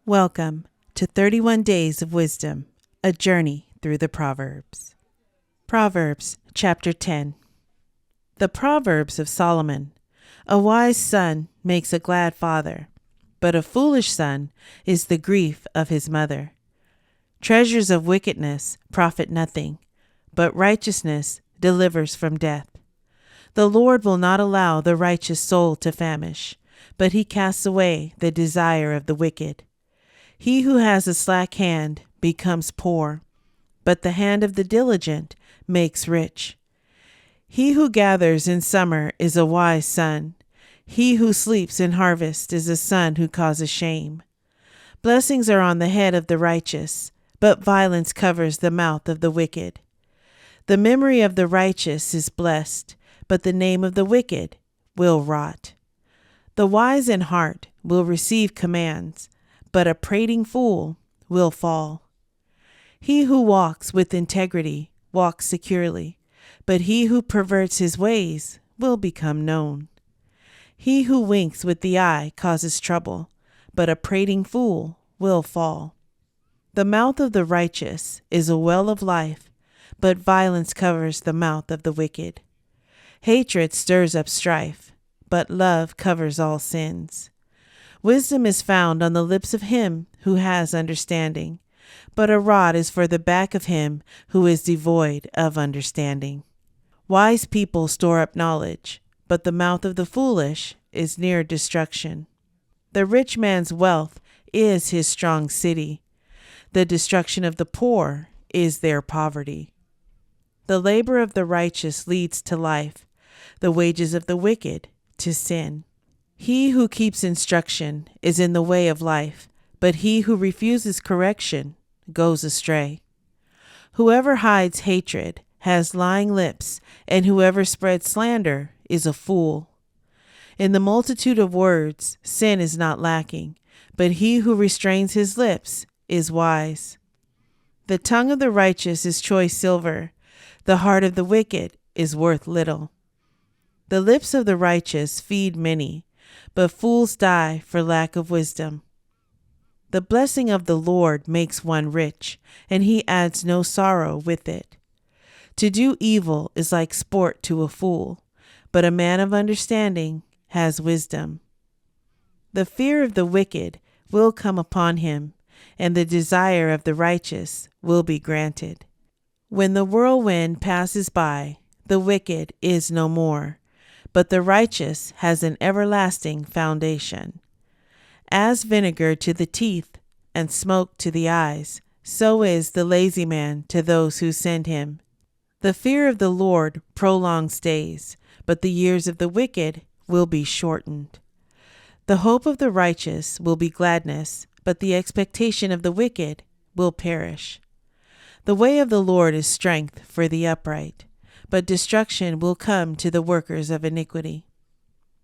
Welcome to 31 Days of Wisdom, a journey through the Proverbs. Proverbs chapter 10. The Proverbs of Solomon. A wise son makes a glad father, but a foolish son is the grief of his mother. Treasures of wickedness profit nothing, but righteousness delivers from death. The Lord will not allow the righteous soul to famish, but he casts away the desire of the wicked. He who has a slack hand becomes poor, but the hand of the diligent makes rich. He who gathers in summer is a wise son. He who sleeps in harvest is a son who causes shame. Blessings are on the head of the righteous, but violence covers the mouth of the wicked. The memory of the righteous is blessed, but the name of the wicked will rot. The wise in heart will receive commands, but a prating fool will fall. He who walks with integrity walks securely, but he who perverts his ways will become known. He who winks with the eye causes trouble, but a prating fool will fall. The mouth of the righteous is a well of life, but violence covers the mouth of the wicked. Hatred stirs up strife, but love covers all sins. Wisdom is found on the lips of him who has understanding, but a rod is for the back of him who is devoid of understanding. Wise people store up knowledge, but the mouth of the foolish is near destruction. The rich man's wealth is his strong city. The destruction of the poor is their poverty. The labor of the righteous leads to life, the wages of the wicked to sin. He who keeps instruction is in the way of life, but he who refuses correction goes astray. Whoever hides hatred has lying lips, and whoever spreads slander is a fool. In the multitude of words, sin is not lacking, but he who restrains his lips is wise. The tongue of the righteous is choice silver, the heart of the wicked is worth little. The lips of the righteous feed many, but fools die for lack of wisdom. The blessing of the Lord makes one rich, and he adds no sorrow with it. To do evil is like sport to a fool, but a man of understanding has wisdom. The fear of the wicked will come upon him, and the desire of the righteous will be granted. When the whirlwind passes by, the wicked is no more, but the righteous has an everlasting foundation. As vinegar to the teeth and smoke to the eyes, so is the lazy man to those who send him. The fear of the Lord prolongs days, but the years of the wicked will be shortened. The hope of the righteous will be gladness, but the expectation of the wicked will perish. The way of the Lord is strength for the upright, but destruction will come to the workers of iniquity.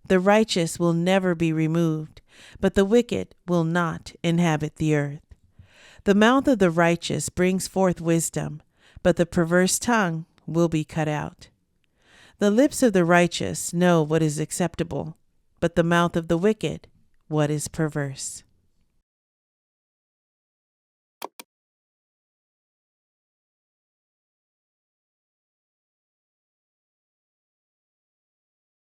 The righteous will never be removed, but the wicked will not inhabit the earth. The mouth of the righteous brings forth wisdom, but the perverse tongue will be cut out. The lips of the righteous know what is acceptable, but the mouth of the wicked what is perverse.